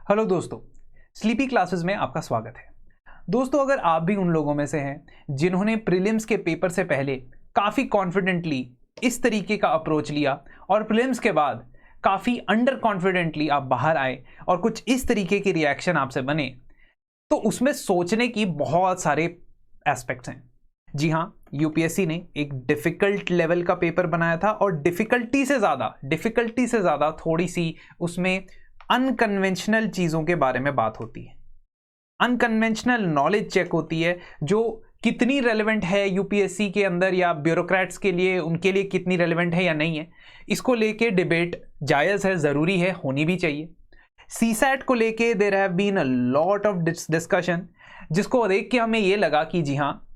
Hello दोस्तों, sleepy classes में आपका स्वागत है। दोस्तों, अगर आप भी उन लोगों में से हैं जिन्होंने प्रीलिम्स के पेपर से पहले काफ़ी कॉन्फिडेंटली इस तरीके का अप्रोच लिया और प्रीलिम्स के बाद काफ़ी अंडर कॉन्फिडेंटली आप बाहर आए और कुछ इस तरीके के रिएक्शन आपसे बने, तो उसमें सोचने की बहुत सारे एस्पेक्ट्स हैं। जी हाँ, यूपीएससी ने एक डिफ़िकल्ट लेवल का पेपर बनाया था और डिफ़िकल्टी से ज़्यादा थोड़ी सी उसमें अनकन्वेंशनल चीज़ों के बारे में बात होती है। अनकन्वेंशनल नॉलेज चेक होती है जो कितनी रेलेवेंट है यूपीएससी के अंदर या ब्यूरोक्रेट्स के लिए, उनके लिए कितनी रेलेवेंट है या नहीं है। इसको लेके डिबेट जायज़ है, ज़रूरी है, होनी भी चाहिए। सीसैट को लेके there have been a lot of discussion, जिसको देख के हमें ये लगा कि जी हाँ,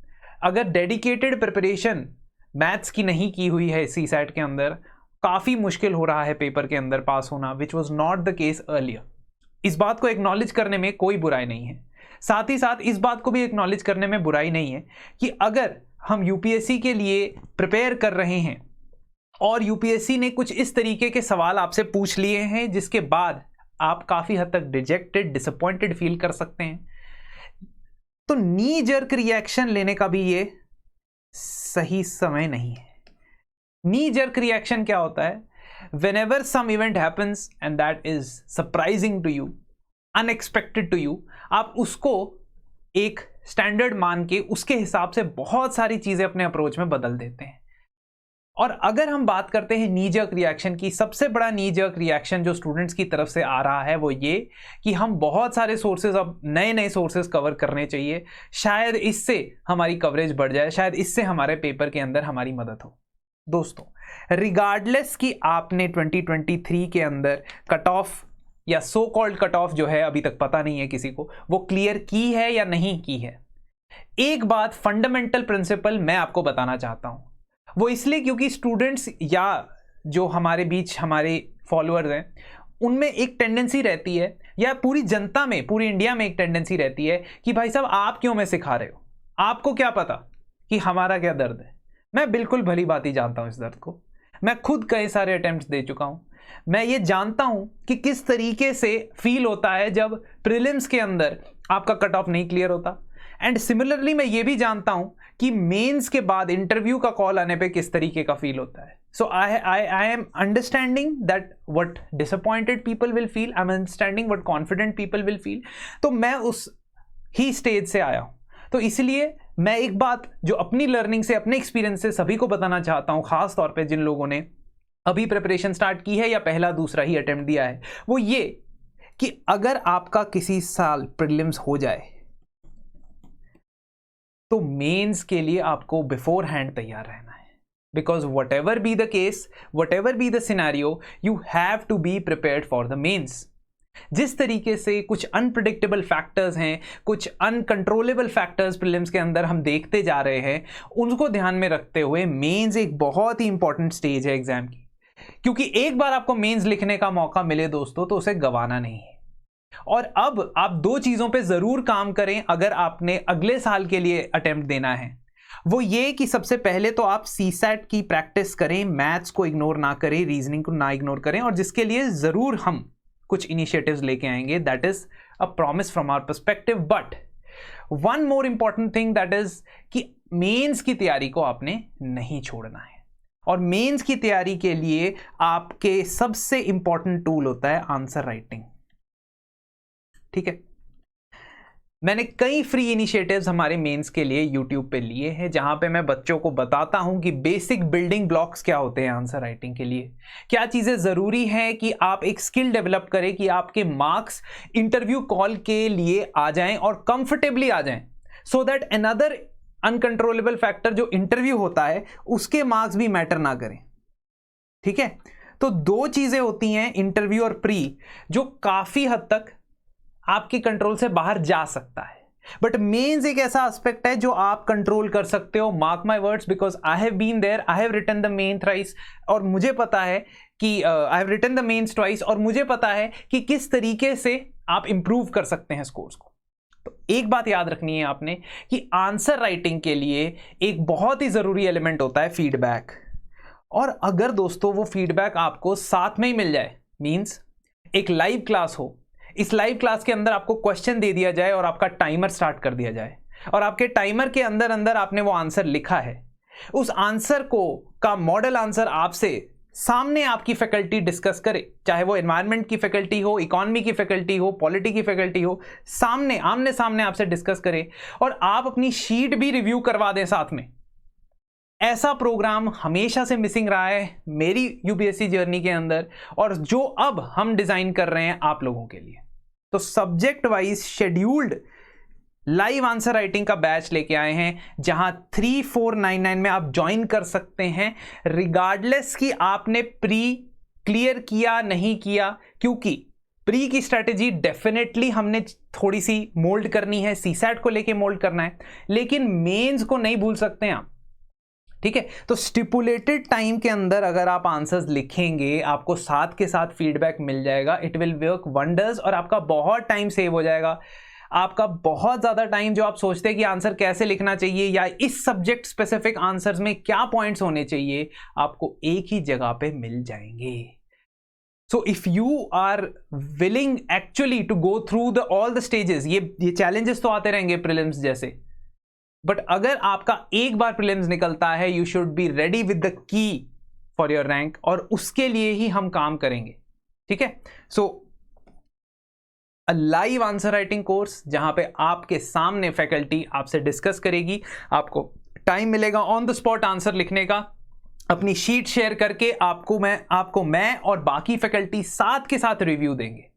अगर डेडिकेटेड प्रिपरेशन मैथ्स की नहीं की हुई है सीसैट के अंदर, काफ़ी मुश्किल हो रहा है पेपर के अंदर पास होना, which was not the case earlier. इस बात को एक्नॉलेज करने में कोई बुराई नहीं है। साथ ही साथ इस बात को भी एक्नॉलेज करने में बुराई नहीं है कि अगर हम यूपीएससी के लिए प्रिपेयर कर रहे हैं और यूपीएससी ने कुछ इस तरीके के सवाल आपसे पूछ लिए हैं जिसके बाद आप काफ़ी हद तक डिजेक्टेड, डिसअपॉइंटेड फील कर सकते हैं, तो नी जर्क रिएक्शन लेने का भी ये सही समय नहीं है। नी जर्क रिएक्शन क्या होता है? whenever some event happens and that is surprising to you, unexpected to you, आप उसको एक स्टैंडर्ड मान के उसके हिसाब से बहुत सारी चीजें अपने अप्रोच में बदल देते हैं। और अगर हम बात करते हैं नी जर्क रिएक्शन की, सबसे बड़ा नी जर्क रिएक्शन जो स्टूडेंट्स की तरफ से आ रहा है वो ये कि हम बहुत सारे सोर्सेज, अब नए सोर्सेज कवर करने चाहिए, शायद इससे हमारी कवरेज बढ़ जाए, शायद इससे हमारे पेपर के अंदर हमारी मदद हो। दोस्तों, रिगार्डलेस कि आपने 2023 के अंदर कट ऑफ या सो कॉल्ड कट ऑफ जो है, अभी तक पता नहीं है किसी को, वो क्लियर की है या नहीं की है, एक बात फंडामेंटल प्रिंसिपल मैं आपको बताना चाहता हूं। वो इसलिए क्योंकि स्टूडेंट्स या जो हमारे बीच हमारे फॉलोअर्स हैं, उनमें एक टेंडेंसी रहती है, या पूरी जनता में, पूरी इंडिया में एक टेंडेंसी रहती है कि भाई साहब आप क्यों हमें सिखा रहे हो, आपको क्या पता कि हमारा क्या दर्द है। मैं बिल्कुल भली बात ही जानता हूं इस दर्द को। मैं खुद कई सारे अटेम्प्ट्स दे चुका हूं। मैं ये जानता हूं कि किस तरीके से फील होता है जब प्रीलिम्स के अंदर आपका कट ऑफ नहीं क्लियर होता। एंड सिमिलरली मैं ये भी जानता हूं कि मेंस के बाद इंटरव्यू का कॉल आने पे किस तरीके का फील होता है। So I am understanding that what disappointed people will feel, I am understanding what confident people will feel. तो मैं उस ही स्टेज से आया हूं, तो इसलिए मैं एक बात जो अपनी लर्निंग से, अपने एक्सपीरियंस से सभी को बताना चाहता हूं, खास तौर पे जिन लोगों ने अभी प्रिपरेशन स्टार्ट की है या पहला दूसरा ही अटेम्प्ट दिया है, वो ये कि अगर आपका किसी साल प्रीलिम्स हो जाए तो मेंस के लिए आपको बिफोर हैंड तैयार रहना है। Because whatever be the case, whatever be the scenario, you have to be prepared for the mains. जिस तरीके से कुछ अनप्रिडिक्टेबल फैक्टर्स हैं, कुछ अनकंट्रोलेबल फैक्टर्स प्रीलिम्स के अंदर हम देखते जा रहे हैं, उनको ध्यान में रखते हुए मेंस एक बहुत ही इंपॉर्टेंट स्टेज है एग्जाम की। क्योंकि एक बार आपको मेंस लिखने का मौका मिले दोस्तों, तो उसे गंवाना नहीं है। और अब आप दो चीजों पे जरूर काम करें अगर आपने अगले साल के लिए अटेम्प्ट देना है। वो ये कि सबसे पहले तो आप सीसैट की प्रैक्टिस करें, मैथ्स को इग्नोर ना करें, रीजनिंग को ना इग्नोर करें, और जिसके लिए जरूर हम कुछ इनिशिएटिव्स लेके आएंगे। That is a promise from our perspective. But one more important thing that is कि मेंस की तैयारी को आपने नहीं छोड़ना है। और मेंस की तैयारी के लिए आपके सबसे इंपॉर्टेंट टूल होता है आंसर राइटिंग। ठीक है, मैंने कई फ्री इनिशिएटिव्स हमारे मेंस के लिए यूट्यूब पे लिए हैं, जहां पे मैं बच्चों को बताता हूं कि बेसिक बिल्डिंग ब्लॉक्स क्या होते हैं आंसर राइटिंग के लिए, क्या चीज़ें ज़रूरी हैं कि आप एक स्किल डेवलप करें कि आपके मार्क्स इंटरव्यू कॉल के लिए आ जाएं और कंफर्टेबली आ जाएं, so that another uncontrollable factor जो इंटरव्यू होता है उसके मार्क्स भी मैटर ना करें। ठीक है, तो दो चीज़ें होती हैं इंटरव्यू और प्री, जो काफ़ी हद तक आपके कंट्रोल से बाहर जा सकता है। बट मेंस एक ऐसा एस्पेक्ट है जो आप कंट्रोल कर सकते हो। Mark my words, because I have been there, I have written the main thrice, और मुझे पता है कि I have written the mains twice, और मुझे पता है कि किस तरीके से आप इंप्रूव कर सकते हैं स्कोर्स को। तो एक बात याद रखनी है आपने कि आंसर राइटिंग के लिए एक बहुत ही जरूरी एलिमेंट होता है फीडबैक। और अगर दोस्तों वो फीडबैक आपको साथ में ही मिल जाए, मींस एक लाइव क्लास हो, इस लाइव क्लास के अंदर आपको क्वेश्चन दे दिया जाए और आपका टाइमर स्टार्ट कर दिया जाए और आपके टाइमर के अंदर अंदर आपने वो आंसर लिखा है, उस आंसर को का मॉडल आंसर आपसे सामने आपकी फैकल्टी डिस्कस करे, चाहे वो एनवायरनमेंट की फैकल्टी हो, इकोनॉमी की फैकल्टी हो, पॉलिटी की फैकल्टी हो, सामने आमने सामने आपसे डिस्कस करे और आप अपनी शीट भी रिव्यू करवा दें साथ में। ऐसा प्रोग्राम हमेशा से मिसिंग रहा है मेरी यूपीएससी जर्नी के अंदर और जो अब हम डिजाइन कर रहे हैं आप लोगों के लिए। तो subject wise scheduled live answer writing का बैच लेके आए हैं जहां 3499 में आप ज्वाइन कर सकते हैं रिगार्डलेस कि आपने प्री क्लियर किया नहीं किया, क्योंकि प्री की स्ट्रेटेजी डेफिनेटली हमने थोड़ी सी मोल्ड करनी है, सीसैट को लेके मोल्ड करना है, लेकिन मेंस को नहीं भूल सकते हैं आप। ठीक है, तो स्टिपुलेटेड टाइम के अंदर अगर आप आंसर्स लिखेंगे आपको साथ के साथ फीडबैक मिल जाएगा, इट विल वर्क वंडर्स और आपका बहुत टाइम सेव हो जाएगा। आपका बहुत ज्यादा टाइम जो आप सोचते हैं कि आंसर कैसे लिखना चाहिए या इस सब्जेक्ट स्पेसिफिक आंसर्स में क्या पॉइंट्स होने चाहिए, आपको एक ही जगह पे मिल जाएंगे। So if you are willing actually to go through the all the stages, ये चैलेंजेस तो आते रहेंगे प्रीलिम्स जैसे, बट अगर आपका एक बार प्रीलिम्स निकलता है you should be ready with the key for your rank और उसके लिए ही हम काम करेंगे। ठीक है, so a live answer writing course जहां पे आपके सामने फैकल्टी आपसे डिस्कस करेगी, आपको टाइम मिलेगा ऑन द स्पॉट आंसर लिखने का, अपनी शीट शेयर करके आपको मैं और बाकी फैकल्टी साथ के साथ रिव्यू देंगे।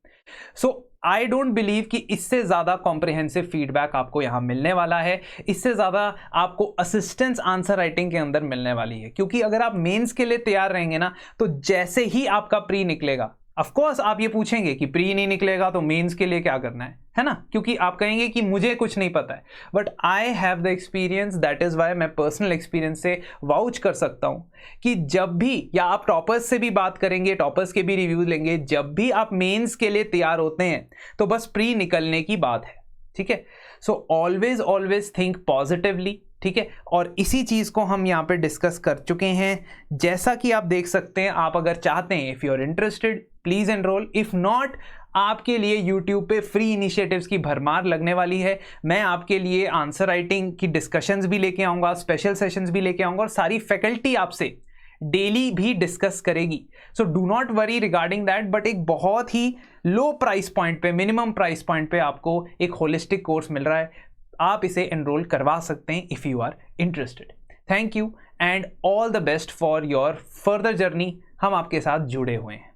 सो आई डोंट बिलीव कि इससे ज़्यादा कॉम्प्रिहेंसिव फीडबैक आपको यहाँ मिलने वाला है, इससे ज़्यादा आपको असिस्टेंस आंसर राइटिंग के अंदर मिलने वाली है। क्योंकि अगर आप मेंस के लिए तैयार रहेंगे ना, तो जैसे ही आपका प्री निकलेगा, ऑफ कोर्स आप ये पूछेंगे कि प्री नहीं निकलेगा तो मेंस के लिए क्या करना है ना, क्योंकि आप कहेंगे कि मुझे कुछ नहीं पता है, but I have the experience, that is why मैं पर्सनल एक्सपीरियंस से वाउच कर सकता हूं कि जब भी, या आप टॉपर्स से भी बात करेंगे, टॉपर्स के भी रिव्यूज लेंगे, जब भी आप मेंस के लिए तैयार होते हैं तो बस प्री निकलने की बात है। ठीक है, सो ऑलवेज थिंक पॉजिटिवली। ठीक है, और इसी चीज को हम यहाँ पे डिस्कस कर चुके हैं। जैसा कि आप देख सकते हैं, आप अगर चाहते हैं, if you are interested please enroll, if not आपके लिए यूट्यूब पे फ्री इनिशिएटिव्स की भरमार लगने वाली है। मैं आपके लिए आंसर राइटिंग की डिस्कशंस भी लेके आऊंगा, स्पेशल सेशंस भी लेके आऊंगा और सारी फैकल्टी आपसे डेली भी डिस्कस करेगी। So do not worry regarding that, but एक बहुत ही लो प्राइस पॉइंट पे, मिनिमम प्राइस पॉइंट पे आपको एक होलिस्टिक कोर्स मिल रहा है। आप इसे एनरोल करवा सकते हैं if you are interested. Thank you and all the best for your further journey. हम आपके साथ जुड़े हुए हैं।